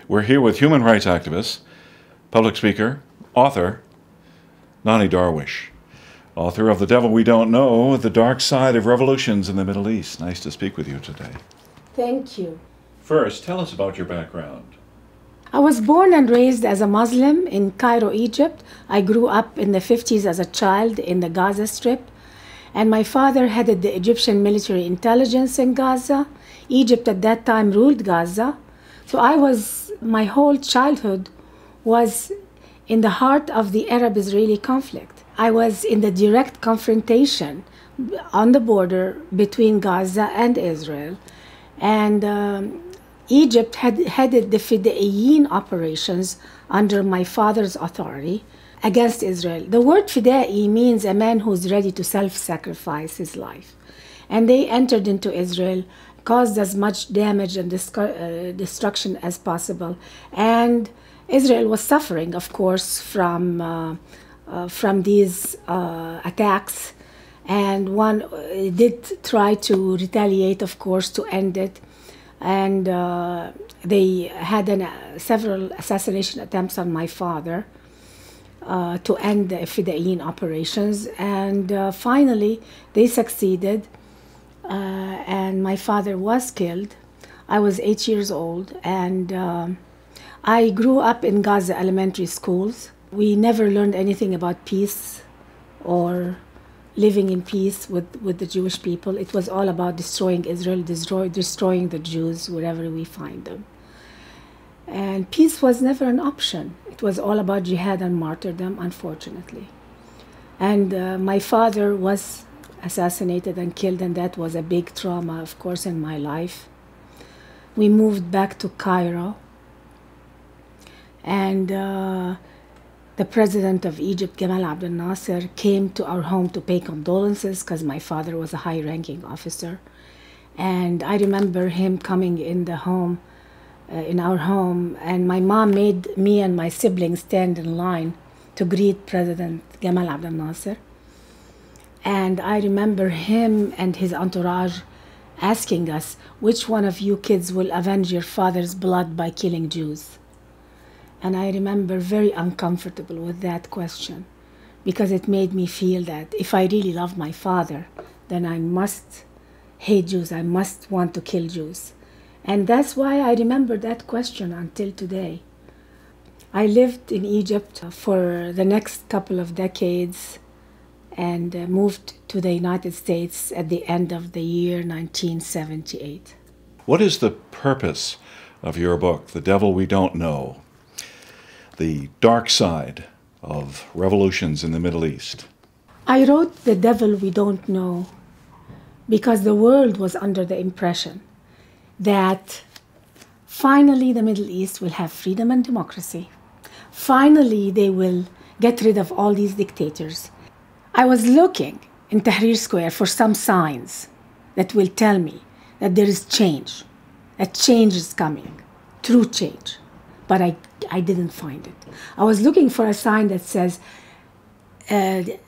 We're here with human rights activist, public speaker, author, Nonie Darwish, author of The Devil We Don't Know, The Dark Side of Revolutions in the Middle East. Nice to speak with you today. Thank you. First, tell us about your background. I was born and raised as a Muslim in Cairo, Egypt. I grew up in the 50s as a child in the Gaza Strip. And my father headed the Egyptian military intelligence in Gaza. Egypt at that time ruled Gaza. So my whole childhood was in the heart of the Arab-Israeli conflict. I was in the direct confrontation on the border between Gaza and Israel. And Egypt had headed the Fidaiyin operations under my father's authority against Israel. The word Fidai means a man who's ready to self-sacrifice his life. And they entered into Israel, caused as much damage and destruction as possible. And Israel was suffering, of course, from these attacks. And one did try to retaliate, of course, to end it. And they had several assassination attempts on my father to end the Fidaiyin operations. And finally, they succeeded. And my father was killed. I was 8 years old. And I grew up in Gaza elementary schools. We never learned anything about peace or living in peace with the Jewish people. It was all about destroying Israel, destroying the Jews wherever we find them. And peace was never an option. It was all about jihad and martyrdom, unfortunately. And my father was assassinated and killed, and that was a big trauma, of course, in my life. We moved back to Cairo, and the president of Egypt, Gamal Abdel Nasser, came to our home to pay condolences because my father was a high-ranking officer. And I remember him coming in the home, in our home, and my mom made me and my siblings stand in line to greet President Gamal Abdel Nasser. And I remember him and his entourage asking us, which one of you kids will avenge your father's blood by killing Jews? And I remember very uncomfortable with that question, because it made me feel that if I really love my father, then I must hate Jews, I must want to kill Jews. And that's why I remember that question until today. I lived in Egypt for the next couple of decades and moved to the United States at the end of the year 1978. What is the purpose of your book, The Devil We Don't Know? The Dark Side of Revolutions in the Middle East. I wrote The Devil We Don't Know because the world was under the impression that finally the Middle East will have freedom and democracy. Finally, they will get rid of all these dictators. I was looking in Tahrir Square for some signs that will tell me that there is change, that change is coming, true change. But I didn't find it. I was looking for a sign that says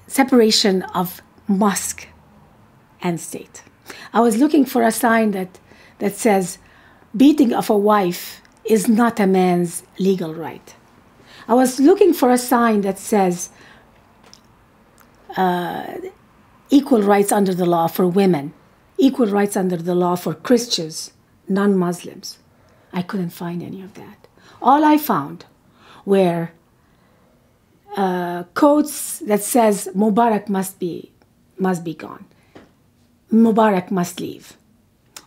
separation of mosque and state. I was looking for a sign that says beating of a wife is not a man's legal right. I was looking for a sign that says equal rights under the law for women, equal rights under the law for Christians, non-Muslims. I couldn't find any of that. All I found were quotes that says Mubarak must be gone. Mubarak must leave,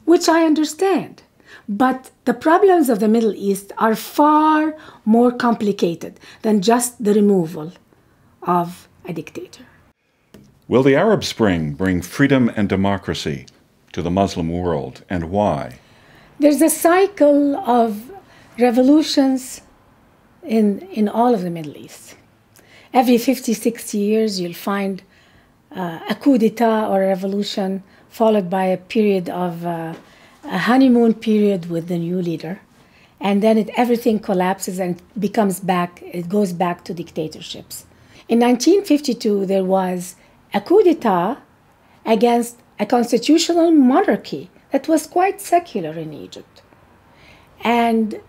which I understand. But the problems of the Middle East are far more complicated than just the removal of a dictator. Will the Arab Spring bring freedom and democracy to the Muslim world, and why? There's a cycle of revolutions in all of the Middle East. Every 50, 60 years, you'll find a coup d'etat or a revolution followed by a period of a honeymoon period with the new leader. And then everything collapses and it goes back to dictatorships. In 1952, there was a coup d'etat against a constitutional monarchy that was quite secular in Egypt. And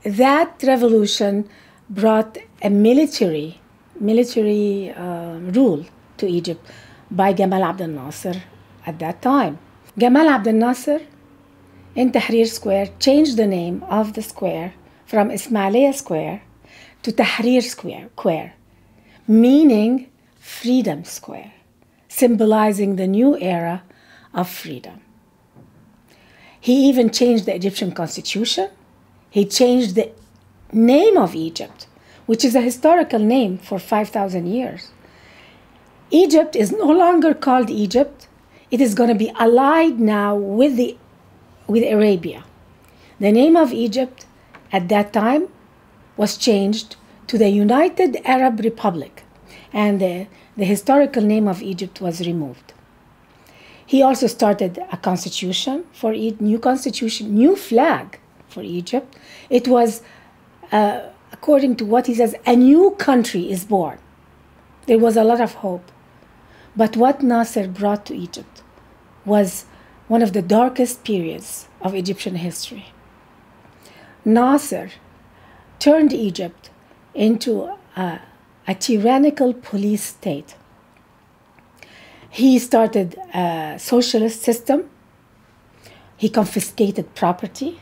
that revolution brought a military rule to Egypt by Gamal Abdel Nasser at that time. Gamal Abdel Nasser in Tahrir Square changed the name of the square from Ismailia Square to Tahrir Square, meaning Freedom Square, symbolizing the new era of freedom. He even changed the Egyptian constitution. He changed the name of Egypt, which is a historical name for 5,000 years. Egypt is no longer called Egypt. It is going to be allied now with Arabia. The name of Egypt at that time was changed to the United Arab Republic, and the historical name of Egypt was removed. He also started a constitution for new flag for Egypt. It was, according to what he says, a new country is born. There was a lot of hope. But what Nasser brought to Egypt was one of the darkest periods of Egyptian history. Nasser turned Egypt into a tyrannical police state. He started a socialist system. He confiscated property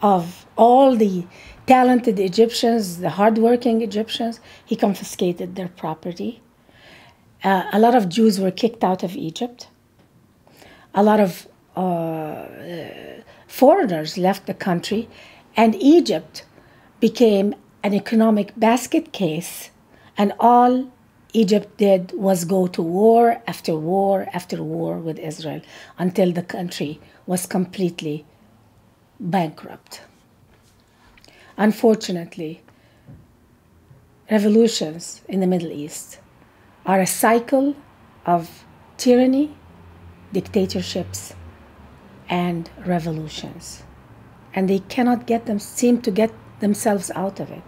of all the talented Egyptians, the hardworking Egyptians. He confiscated their property. A lot of Jews were kicked out of Egypt. A lot of foreigners left the country, and Egypt became an economic basket case, and all Egypt did was go to war after war after war with Israel until the country was completely bankrupt. Unfortunately, revolutions in the Middle East are a cycle of tyranny, dictatorships, and revolutions. And they cannot seem to get themselves out of it.